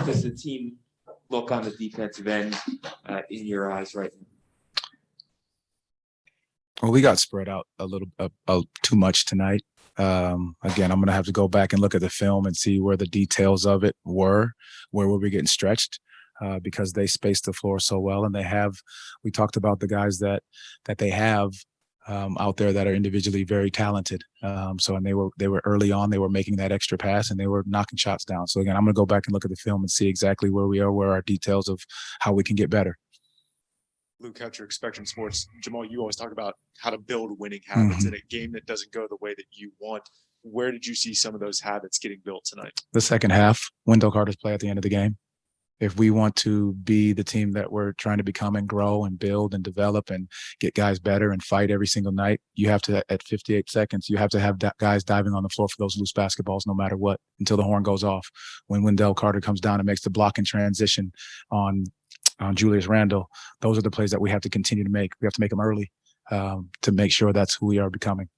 does the team look on the defensive end in your eyes right now? Well, we got spread out a little too much tonight. Again, I'm going to have to go back and look at the film and see where the details of it were we getting stretched, because they spaced the floor so well. And we talked about the guys that they have out there that are individually very talented. And they were early on, they were making that extra pass and they were knocking shots down. So again, I'm going to go back and look at the film and see exactly where we are, where our details of how we can get better. Luke Hatcher, Spectrum Sports. Jamahl, you always talk about how to build winning habits in a game that doesn't go the way that you want. Where did you see some of those habits getting built tonight? The second half, Wendell Carter's play at the end of the game. If we want to be the team that we're trying to become and grow and build and develop and get guys better and fight every single night, you have to, at 58 seconds, you have to have guys diving on the floor for those loose basketballs no matter what until the horn goes off. When Wendell Carter comes down and makes the block and transition on Julius Randle, those are the plays that we have to continue to make. We have to make them early to make sure that's who we are becoming.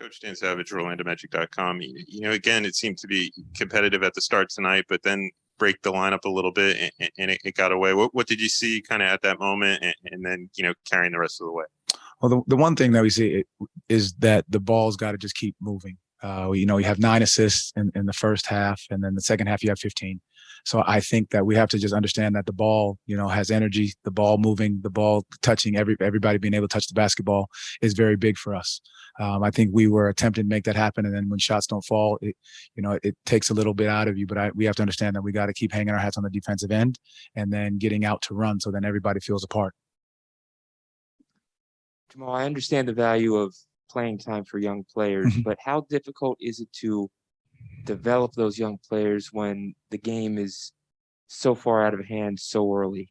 Coach Dan Savage, OrlandoMagic.com. Again, it seemed to be competitive at the start tonight, but then break the lineup a little bit and it got away. What did you see kind of at that moment and then, carrying the rest of the way? Well, the one thing that we see is that the ball's got to just keep moving. You have 9 assists in the first half, and then the second half you have 15. So I think that we have to just understand that the ball, has energy, the ball moving, the ball touching, everybody being able to touch the basketball is very big for us. I think we were attempting to make that happen. And then when shots don't fall, it takes a little bit out of you. But we have to understand that we got to keep hanging our hats on the defensive end and then getting out to run. So then everybody feels a part. Jamahl, I understand the value of playing time for young players, but how difficult is it to develop those young players when the game is so far out of hand so early?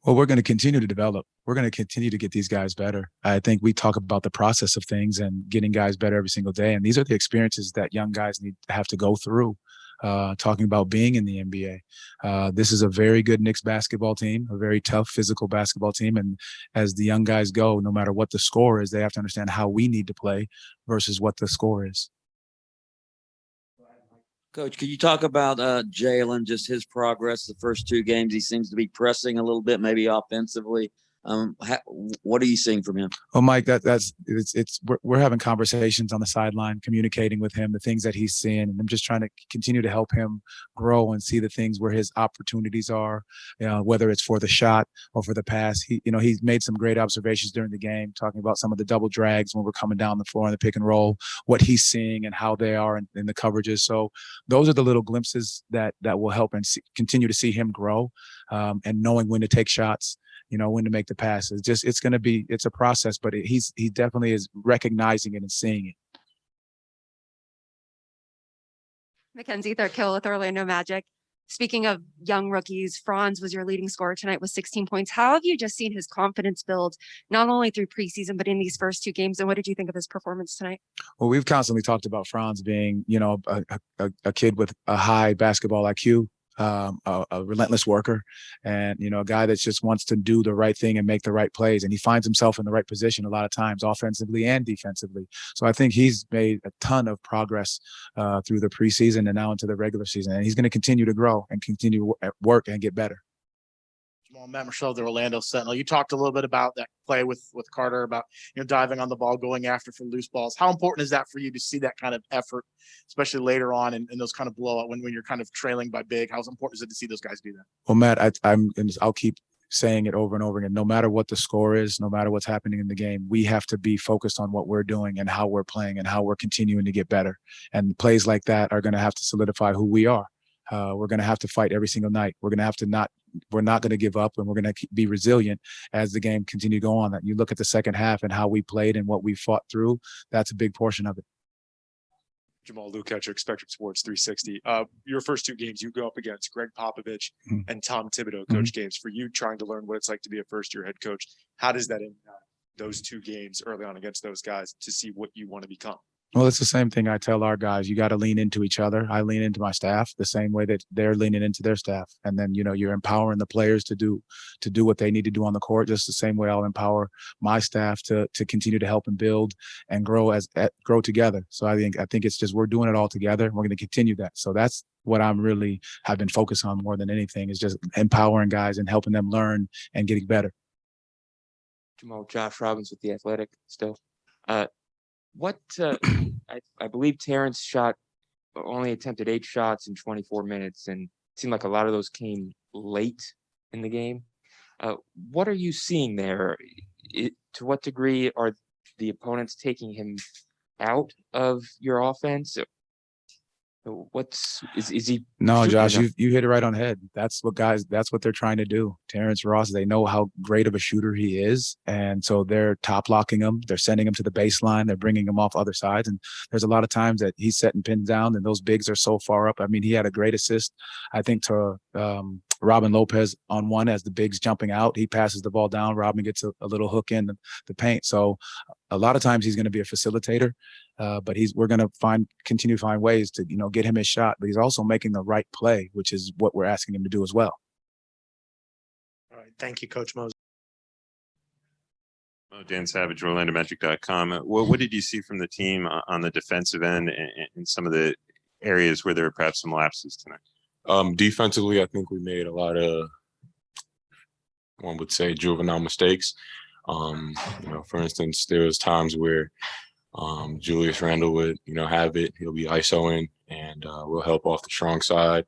Well, we're going to continue to develop. We're going to continue to get these guys better. I think we talk about the process of things and getting guys better every single day. And these are the experiences that young guys need to have to go through, talking about being in the NBA. This is a very good Knicks basketball team, a very tough physical basketball team. And as the young guys go, no matter what the score is, they have to understand how we need to play versus what the score is. Coach, could you talk about Jalen, just his progress the first 2 games? He seems to be pressing a little bit, maybe offensively. What are you seeing from him? Well, Mike, we're having conversations on the sideline, communicating with him, the things that he's seeing, and I'm just trying to continue to help him grow and see the things where his opportunities are, whether it's for the shot or for the pass. He's made some great observations during the game, talking about some of the double drags when we're coming down the floor in the pick and roll, what he's seeing and how they are in the coverages. So those are the little glimpses that will help and continue to see him grow, and knowing when to take shots, when to make the passes. It's a process, but he definitely is recognizing it and seeing it. Mackenzie Thurkill with Orlando Magic. Speaking of young rookies, Franz was your leading scorer tonight with 16 points. How have you just seen his confidence build, not only through preseason, but in these first 2 games? And what did you think of his performance tonight? Well, we've constantly talked about Franz being, a kid with a high basketball IQ, a relentless worker, and a guy that just wants to do the right thing and make the right plays, and he finds himself in the right position a lot of times, offensively and defensively. So I think he's made a ton of progress through the preseason and now into the regular season, and he's going to continue to grow and continue to work and get better. Well, Matt Michelle, the Orlando Sentinel. You talked a little bit about that play with Carter, about diving on the ball, going after for loose balls. How important is that for you to see that kind of effort, especially later on in those kind of blowout when you're kind of trailing by big? How important is it to see those guys do that? Well, Matt, I'll keep saying it over and over again. No matter what the score is, no matter what's happening in the game, we have to be focused on what we're doing and how we're playing and how we're continuing to get better. And plays like that are going to have to solidify who we are. We're going to have to fight every single night. We're not going to give up, and we're going to be resilient as the game continue to go on. You look at the second half and how we played and what we fought through, that's a big portion of it. Jamahl, Luke Hatcher, Spectrum Sports 360. Your first 2 games, you go up against Greg Popovich and Tom Thibodeau coach games. For you trying to learn what it's like to be a first-year head coach, how does that impact those 2 games early on against those guys to see what you want to become? Well, it's the same thing I tell our guys. You got to lean into each other. I lean into my staff the same way that they're leaning into their staff. And then, you're empowering the players to do what they need to do on the court, just the same way I'll empower my staff to continue to help and build and grow together. So I think it's just we're doing it all together. We're going to continue that. So that's what I'm really have been focused on more than anything, is just empowering guys and helping them learn and getting better. Jamahl, Josh Robbins with The Athletic still. I believe Terrence only attempted 8 shots in 24 minutes, and it seemed like a lot of those came late in the game. What are you seeing there? To what degree are the opponents taking him out of your offense? Is he? No, Josh, enough? you hit it right on the head. That's what they're trying to do. Terrence Ross, they know how great of a shooter he is. And so they're top locking him. They're sending him to the baseline. They're bringing him off other sides. And there's a lot of times that he's setting pins down and those bigs are so far up. I mean, he had a great assist, I think, to Robin Lopez on one as the bigs jumping out. He passes the ball down. Robin gets a little hook in the paint. So a lot of times he's going to be a facilitator. But we're going to continue to find ways to, get him his shot, but he's also making the right play, which is what we're asking him to do as well. All right. Thank you, Coach Mosley. Dan Savage, OrlandoMagic.com. What did you see from the team on the defensive end and some of the areas where there were perhaps some lapses tonight? Defensively, I think we made a lot of, one would say, juvenile mistakes. For instance, there was times where Julius Randle would, have it. He'll be ISOing and we'll help off the strong side.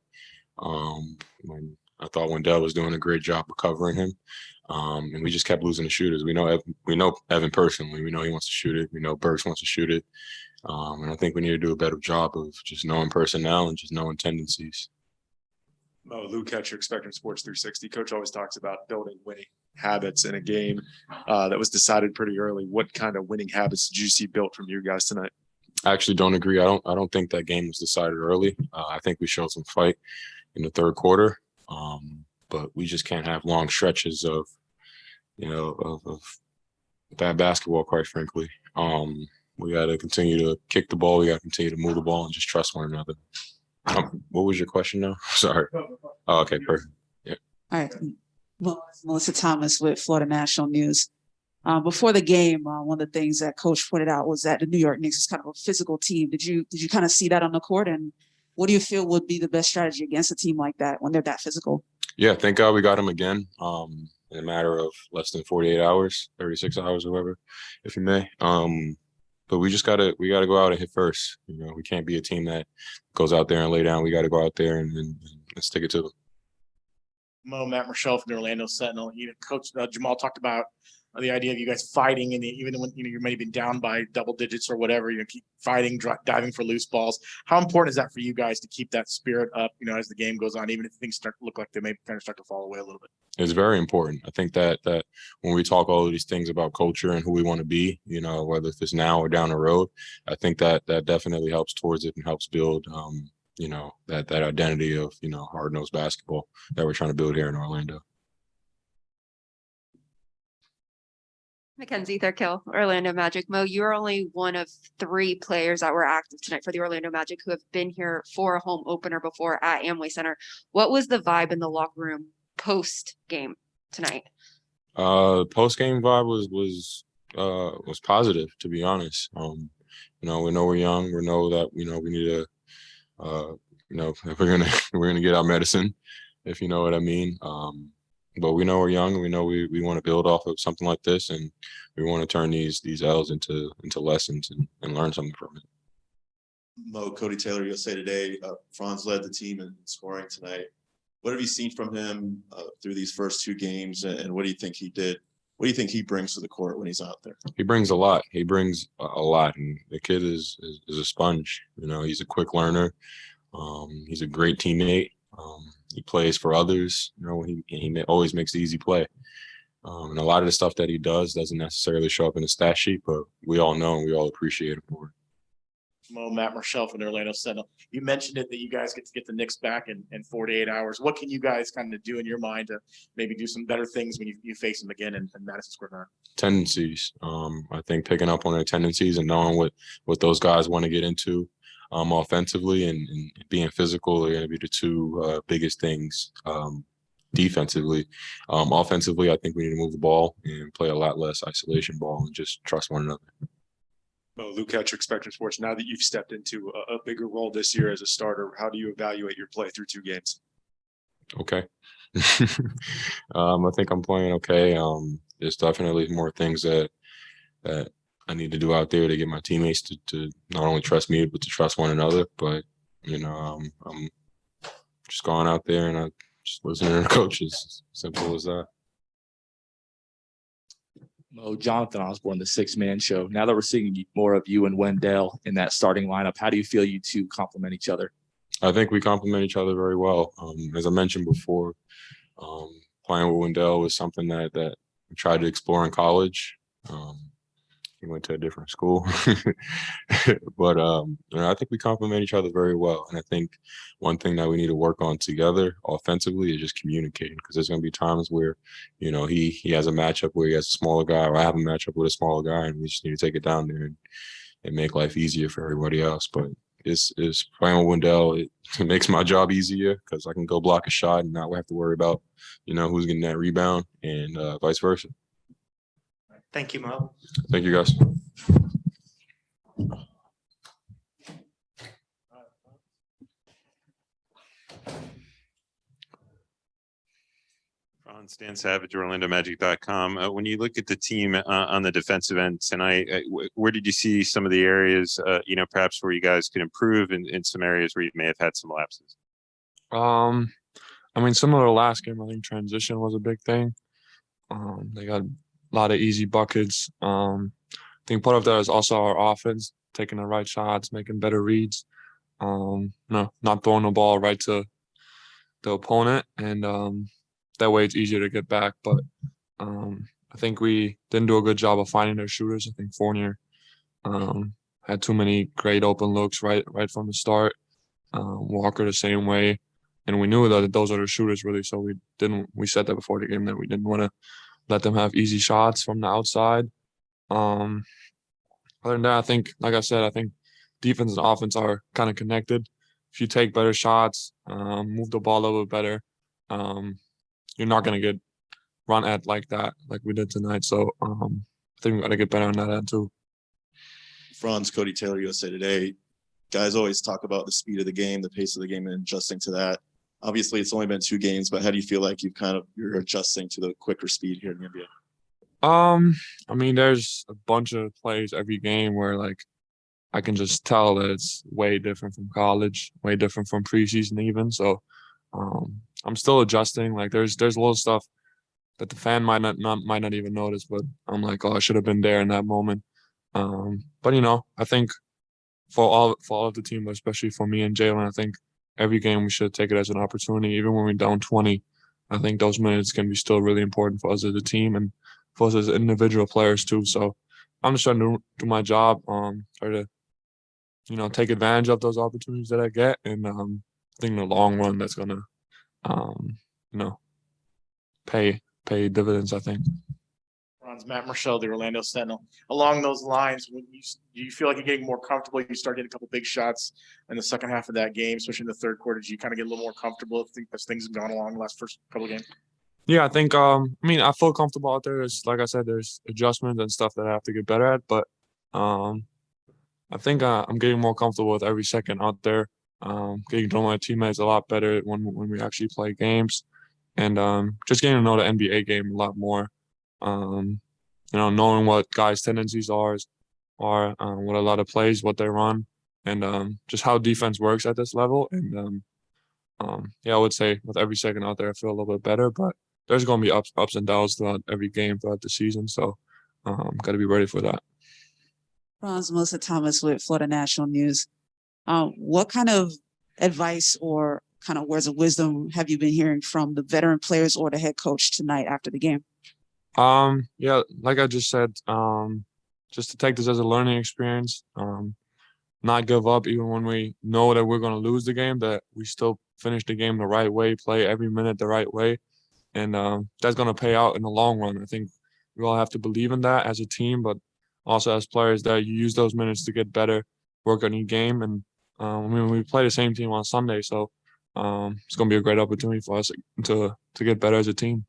I thought Wendell was doing a great job of covering him. And we just kept losing the shooters. We know Evan personally. We know he wants to shoot it. We know Burks wants to shoot it. And I think we need to do a better job of just knowing personnel and just knowing tendencies. Luke Ketcher, Spectrum Sports 360. Coach always talks about building winning habits in a game that was decided pretty early. What kind of winning habits did you see built from you guys tonight? I actually don't agree. I don't think that game was decided early. I think we showed some fight in the third quarter, but we just can't have long stretches of bad basketball, quite frankly. We got to continue to kick the ball. We got to continue to move the ball and just trust one another. What was your question now? Sorry. Oh, okay, perfect. Yeah. All right. Well, Melissa Thomas with Florida National News. Before the game, one of the things that Coach pointed out was that the New York Knicks is kind of a physical team. Did you kind of see that on the court? And what do you feel would be the best strategy against a team like that when they're that physical? Yeah, thank God we got them again in a matter of less than 48 hours, 36 hours, or whatever, if you may. But we gotta go out and hit first. We can't be a team that goes out there and lay down. We got to go out there and stick it to them. Matt Marshall from the Orlando Sentinel. Coach Jamahl talked about the idea of you guys fighting, and even when you may have been down by double digits or whatever, keep fighting, diving for loose balls. How important is that for you guys to keep that spirit up? As the game goes on, even if things start to look like they may kind of start to fall away a little bit. It's very important. I think that when we talk all of these things about culture and who we want to be, whether it's now or down the road, I think that definitely helps towards it and helps build, that identity of, hard-nosed basketball that we're trying to build here in Orlando. Mackenzie Thurkill, Orlando Magic. Mo, you're only one of 3 players that were active tonight for the Orlando Magic who have been here for a home opener before at Amway Center. What was the vibe in the locker room post-game tonight? Post-game vibe was positive, to be honest. We know we're young. We know that we need to if we're gonna get our medicine, if you know what I mean. But we know we're young, and we know we want to build off of something like this, and we want to turn these L's into lessons and learn something from it. Mo, Cody Taylor, USA Today. Franz led the team in scoring tonight. What have you seen from him through these first 2 games, and what do you think he did? What do you think he brings to the court when he's out there? He brings a lot. He brings a lot, and the kid is a sponge. He's a quick learner. He's a great teammate. He plays for others. He always makes the easy play. And a lot of the stuff that he doesn't necessarily show up in the stat sheet, but we all know and we all appreciate him for it. Matt Marshall from the Orlando Sentinel. You mentioned it that you guys get to get the Knicks back in 48 hours. What can you guys kind of do in your mind to maybe do some better things when you face them again in Madison Square Garden? Tendencies. I think picking up on their tendencies and knowing what those guys want to get into offensively and being physical are going to be the 2 biggest things defensively. Offensively, I think we need to move the ball and play a lot less isolation ball and just trust one another. Mo Lukacs, Spectrum Sports. Now that you've stepped into a bigger role this year as a starter, how do you evaluate your play through 2 games? Okay. I think I'm playing okay. There's definitely more things that I need to do out there to get my teammates to not only trust me but to trust one another. But I'm just going out there and I just listening to the coaches. Simple as that. Mo, Jonathan Osborne, the 6-man show. Now that we're seeing more of you and Wendell in that starting lineup, how do you feel you two complement each other? I think we complement each other very well. As I mentioned before, playing with Wendell was something that we tried to explore in college. He went to a different school, but I think we complement each other very well. And I think one thing that we need to work on together offensively is just communicating, because there's going to be times where, he has a matchup where he has a smaller guy, or I have a matchup with a smaller guy, and we just need to take it down there and make life easier for everybody else. But it's playing with Wendell, it makes my job easier because I can go block a shot and not have to worry about, who's getting that rebound, and vice versa. Thank you, Mo. Thank you, guys. Franz Stan Savage, OrlandoMagic.com. When you look at the team on the defensive end tonight, where did you see some of the areas, perhaps where you guys could improve, and some areas where you may have had some lapses? Similar to last game, I think transition was a big thing. They got a lot of easy buckets. I think part of that is also our offense, taking the right shots, making better reads. Not throwing the ball right to the opponent, and that way it's easier to get back. But I think we didn't do a good job of finding their shooters. I think Fournier had too many great open looks right from the start. Walker the same way, and we knew that those are the shooters really. So we said that before the game that we didn't want to let them have easy shots from the outside. Other than that, I think, like I said, I think defense and offense are kind of connected. If you take better shots, move the ball a little bit better, you're not going to get run at like that, like we did tonight. So I think we got to get better on that end too. Franz, Cody Taylor, USA Today. Guys always talk about the speed of the game, the pace of the game, and adjusting to that. Obviously, it's only been 2 games, but how do you feel like you're adjusting to the quicker speed here in the NBA? There's a bunch of plays every game where I can just tell that it's way different from college, way different from preseason even. So I'm still adjusting. There's little stuff that the fan might not even notice, but I'm like, oh, I should have been there in that moment. But I think for all of the team, but especially for me and Jalen, I think every game we should take it as an opportunity. Even when we're down 20, I think those minutes can be still really important for us as a team and for us as individual players too. So I'm just trying to do my job, try to, take advantage of those opportunities that I get. And I think in the long run, that's going to, pay dividends, I think. Matt Marshall, the Orlando Sentinel. Along those lines, do you feel like you're getting more comfortable? You start getting a couple big shots in the second half of that game, especially in the third quarter. Do you kind of get a little more comfortable as things have gone along the last first couple of games? Yeah, I think, I feel comfortable out there. Like I said, there's adjustments and stuff that I have to get better at, but I think I'm getting more comfortable with every second out there, getting to know my teammates a lot better when we actually play games, and just getting to know the NBA game a lot more. Knowing what guys' tendencies are, what a lot of plays, what they run, and just how defense works at this level. And I would say with every second out there, I feel a little bit better, but there's going to be ups and downs throughout every game throughout the season. So got to be ready for that. Franz, Melissa Thomas with Florida National News. What kind of advice or kind of words of wisdom have you been hearing from the veteran players or the head coach tonight after the game? Like I just said, just to take this as a learning experience, not give up even when we know that we're going to lose the game, that we still finish the game the right way, play every minute the right way. And that's going to pay out in the long run. I think we all have to believe in that as a team, but also as players that you use those minutes to get better, work on your game. And we play the same team on Sunday, so it's going to be a great opportunity for us to get better as a team.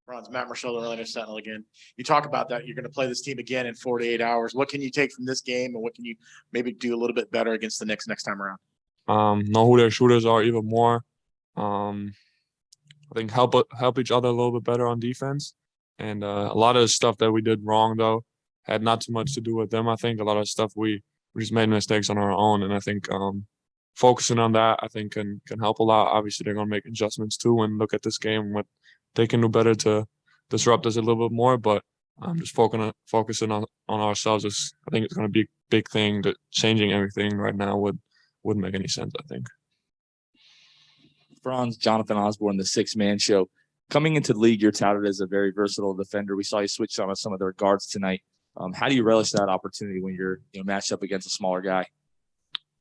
Franz, Matt Marshall, Orlando Sentinel again. You talk about that. You're going to play this team again in 48 hours. What can you take from this game, and what can you maybe do a little bit better against the Knicks next time around? Know who their shooters are even more. I think help each other a little bit better on defense. And a lot of the stuff that we did wrong, though, had not too much to do with them. I think a lot of stuff we just made mistakes on our own. And I think focusing on that, I think, can help a lot. Obviously, they're going to make adjustments, too, and look at this game and what they can do better to disrupt us a little bit more. But just focusing on ourselves is, I think it's going to be a big thing. That changing everything right now wouldn't make any sense, I think. Franz, Jonathan Osborne, the six-man show. Coming into the league, you're touted as a very versatile defender. We saw you switch on some of their guards tonight. How do you relish that opportunity when you're matched up against a smaller guy?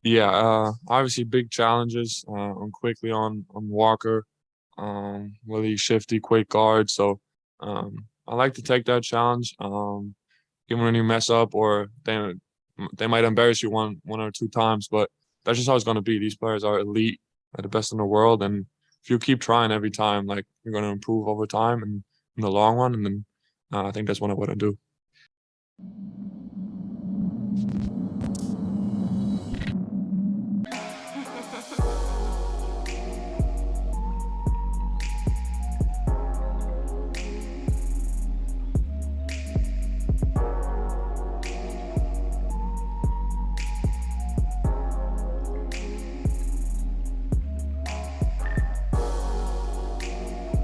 Yeah, obviously big challenges. I'm quickly on Walker, really shifty, quick guard. So I like to take that challenge. Even when you mess up or they might embarrass you one or two times, but that's just how it's going to be. These players are elite, the best in the world, and if you keep trying every time, like, you're going to improve over time and in the long run. And then I think that's what I want to do.